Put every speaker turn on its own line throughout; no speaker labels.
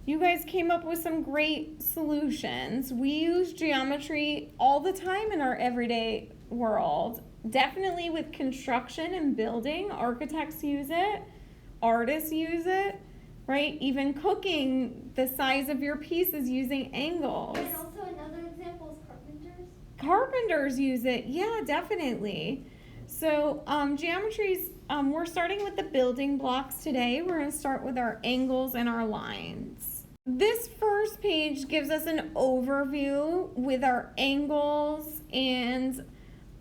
You guys came up with some great solutions. We use geometry all the time in our everyday world. Definitely with construction and building, architects use it, artists use it, right? Even cooking, the size of your pieces using angles.
And also another example is carpenters.
Carpenters use it, yeah, definitely. So geometry's, we're starting with the building blocks today. We're going to start with our angles and our lines. This first page gives us an overview with our angles and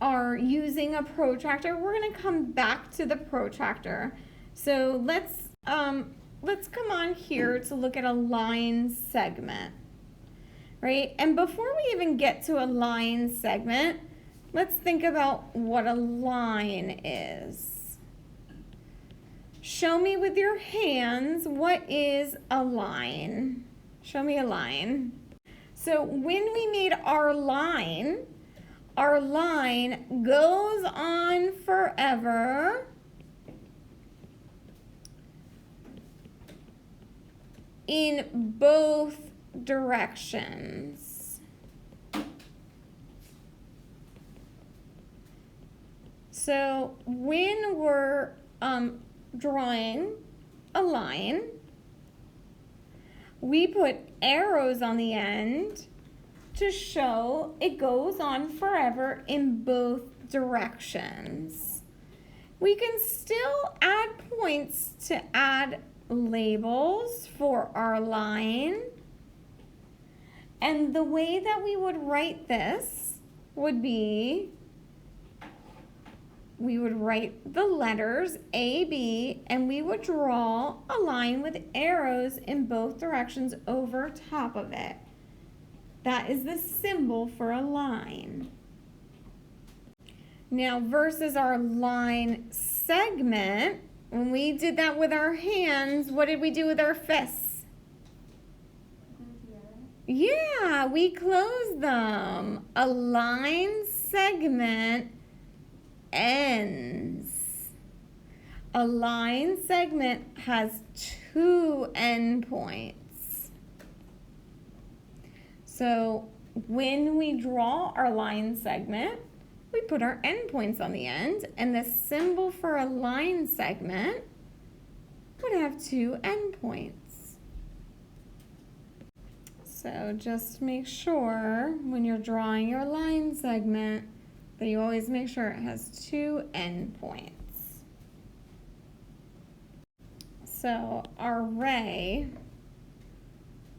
our using a protractor. We're going to come back to the protractor. So let's come on here to look at a line segment, right? And before we even get to a line segment, let's think about what a line is. Show me with your hands, what is a line? Show me a line. So when we made our line goes on forever in both directions. So when we're drawing a line, we put arrows on the end to show it goes on forever in both directions. We can still add points to add labels for our line. And the way that we would write this would be, we would write the letters A, B, and we would draw a line with arrows in both directions over top of it. That is the symbol for a line. Now, versus our line segment, when we did that with our hands, what did we do with our fists? Yeah, we closed them. A line segment ends. A line segment has 2 endpoints. So when we draw our line segment, we put our endpoints on the end, and the symbol for a line segment would have 2 endpoints. So just make sure when you're drawing your line segment that you always make sure it has 2 endpoints. So our ray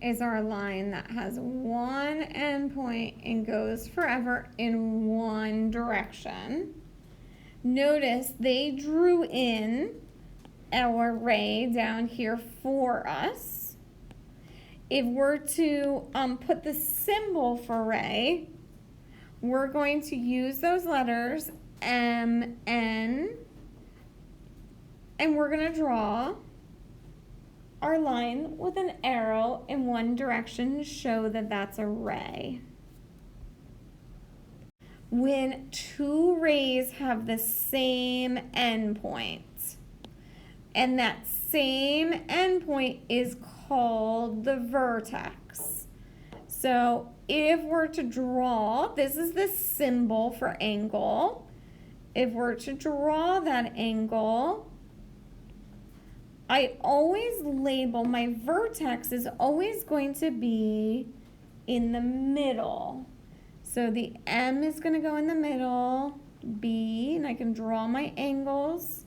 is our line that has 1 endpoint and goes forever in 1 direction. Notice they drew in our ray down here for us. If we're to put the symbol for ray, we're going to use those letters M, N, and we're going to draw our line with an arrow in 1 direction to show that that's a ray. When 2 rays have the same endpoint, and that same endpoint is called the vertex. So if we're to draw, this is the symbol for angle. If we're to draw that angle, I always label my vertex is always going to be in the middle. So the M is going to go in the middle, B, and I can draw my angles.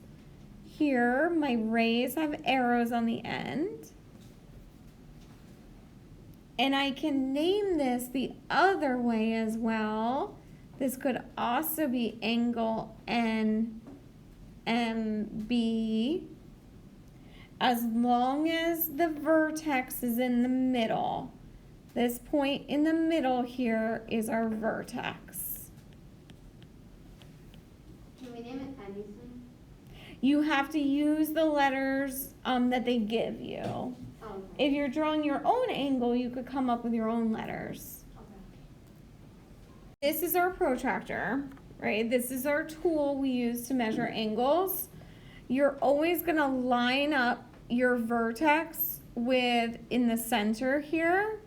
Here, my rays have arrows on the end. And I can name this the other way as well. This could also be angle NMB, as long as the vertex is in the middle. This point in the middle here is our vertex.
Can we name it anything?
You have to use the letters that they give you.
Oh, okay.
If you're drawing your own angle, you could come up with your own letters.
Okay.
This is our protractor, right? This is our tool we use to measure angles. You're always going to line up your vertex with in the center here.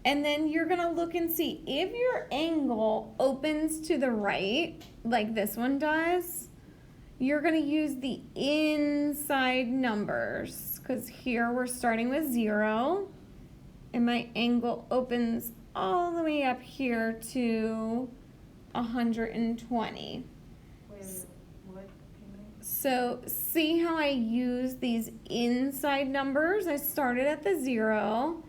And then you're gonna look and see if your angle opens to the right, like this one does, you're gonna use the inside numbers, because here we're starting with 0, and my angle opens all the way up here to 120. So see how I use these inside numbers? I started at the 0,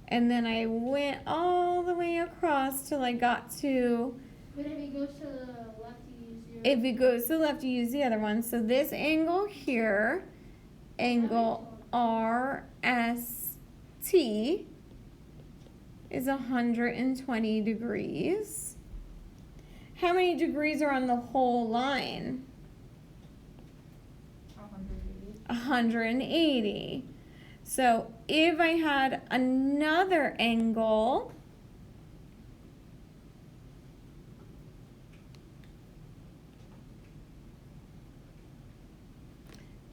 and then I went all the way across till I got to,
But if it goes to the left, you use your.
if it goes to the left, you use the other one. So this angle here, angle RST, is 120 degrees. How many degrees are on the whole line? 180. So if I had another angle,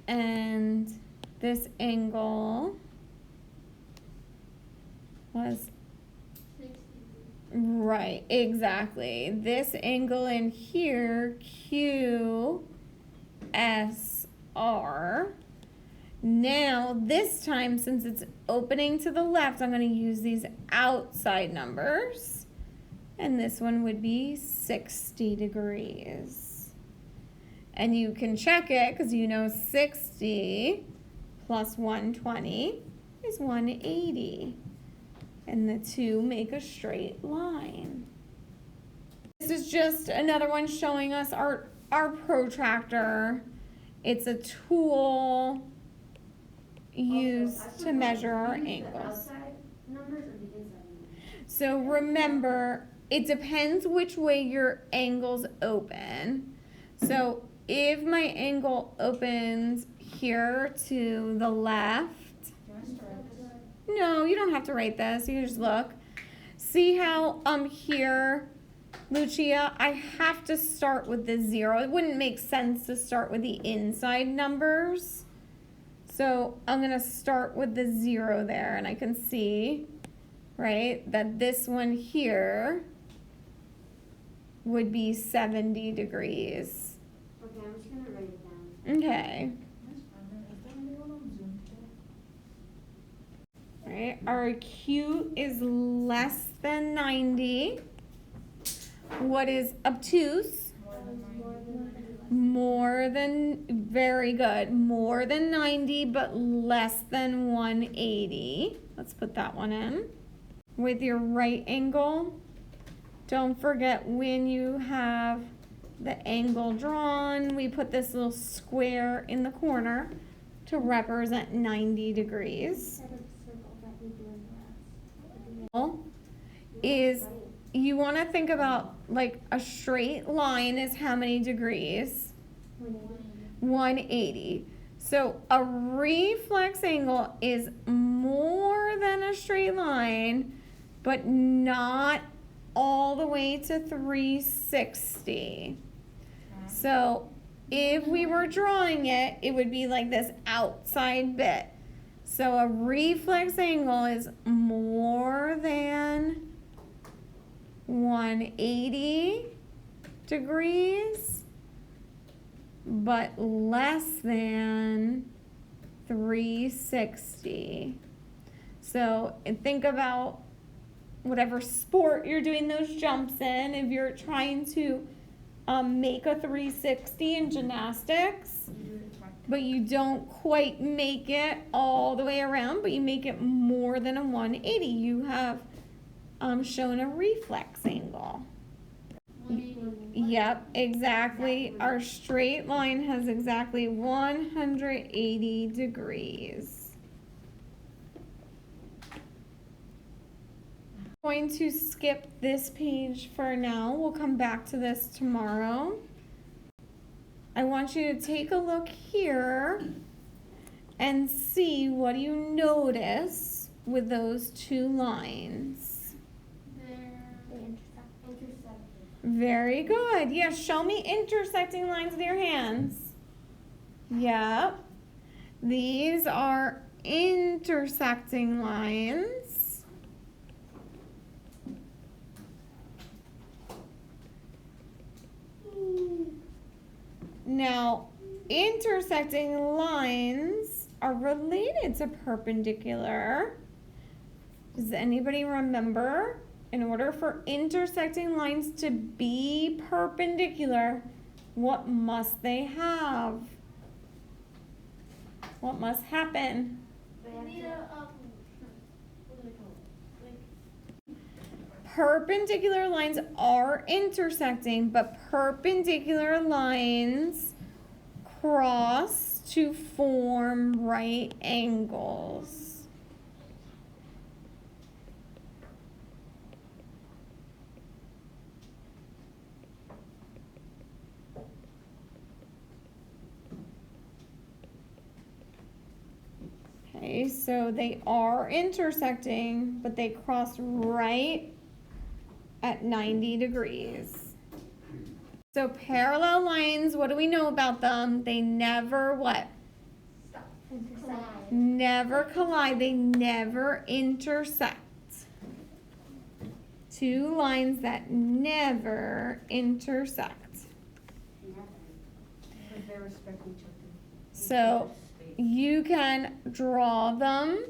and this angle was
60.
right, exactly. This angle in here, QSR. Now, this time, since it's opening to the left, I'm going to use these outside numbers. And this one would be 60 degrees. And you can check it because you know 60 plus 120 is 180. And the two make a straight line. This is just another one showing us our protractor. It's a tool used to measure our angles.
The outside numbers or the inside numbers?
So remember, it depends which way your angles open. So if my angle opens here to the left, no, you don't have to write this, you can just look. See how here, Lucia, I have to start with the 0. It wouldn't make sense to start with the inside numbers. So I'm gonna start with the 0 there, and I can see, right, that this one here would be 70 degrees.
Okay, I'm just gonna write it down.
Okay. Right, our Q is less than 90. What is obtuse? More than, very good. More than 90, but less than 180. Let's put that one in. With your right angle, don't forget when you have the angle drawn, we put this little square in the corner to represent 90 degrees. Is you want to think about like a straight line is how many degrees? 180. So a reflex angle is more than a straight line, but not all the way to 360. So if we were drawing it, it would be like this outside bit. So a reflex angle is more than 180 degrees, but less than 360. So think about whatever sport you're doing those jumps in. If you're trying to make a 360 in gymnastics, but you don't quite make it all the way around, but you make it more than a 180, you have shown a reflex angle.
180.
Yep, exactly. Our straight line has exactly 180 degrees. I'm going to skip this page for now. We'll come back to this tomorrow. I want you to take a look here and see, what do you notice with those two lines?
They're intersecting.
Very good. Yeah, show me intersecting lines with your hands. Yep. These are intersecting lines. Now, intersecting lines are related to perpendicular. Does anybody remember? In order for intersecting lines to be perpendicular, what must they have? What must happen?
They have
Need
to-
a, what do they call it? Like,
Perpendicular lines are intersecting, but perpendicular lines cross to form right angles. Okay, so they are intersecting, but they cross right at 90 degrees. So parallel lines, what do we know about them? They never what?
stop.
Intersect.
Never collide. They never intersect. Two lines that never intersect.
Never.
Because they respect each other.
So you can draw them.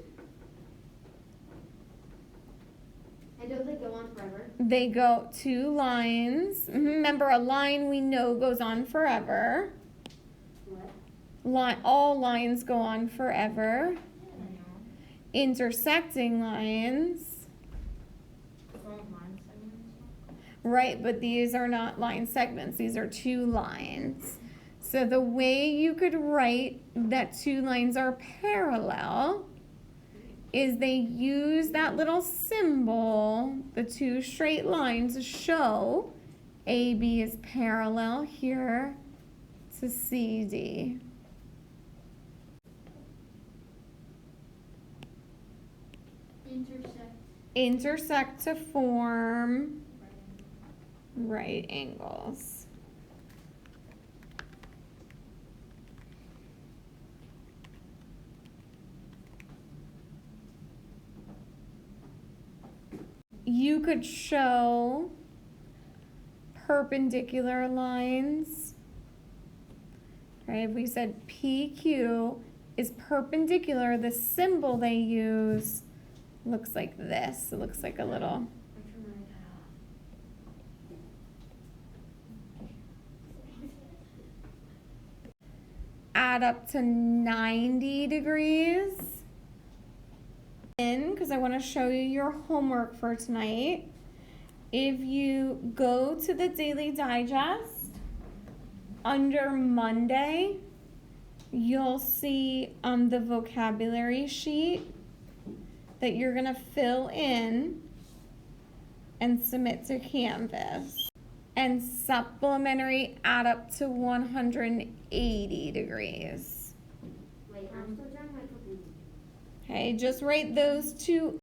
And don't they go on forever?
They go two lines. Remember, a line we know goes on forever.
What?
All lines go on forever. Intersecting lines. Right, but these are not line segments. These are two lines. So the way you could write that two lines are parallel is they use that little symbol, the two straight lines, to show AB is parallel here to CD.
Intersect.
Intersect to form right angles. You could show perpendicular lines. Right, if we said PQ is perpendicular, the symbol they use looks like this. It looks like a little. Add up to 90 degrees. Because I want to show you your homework for tonight. If you go to the Daily Digest, under Monday, you'll see the vocabulary sheet that you're going to fill in and submit to Canvas. And supplementary add up to 180 degrees.
Wait, I'm still drawing my cookie.
Okay, just write those two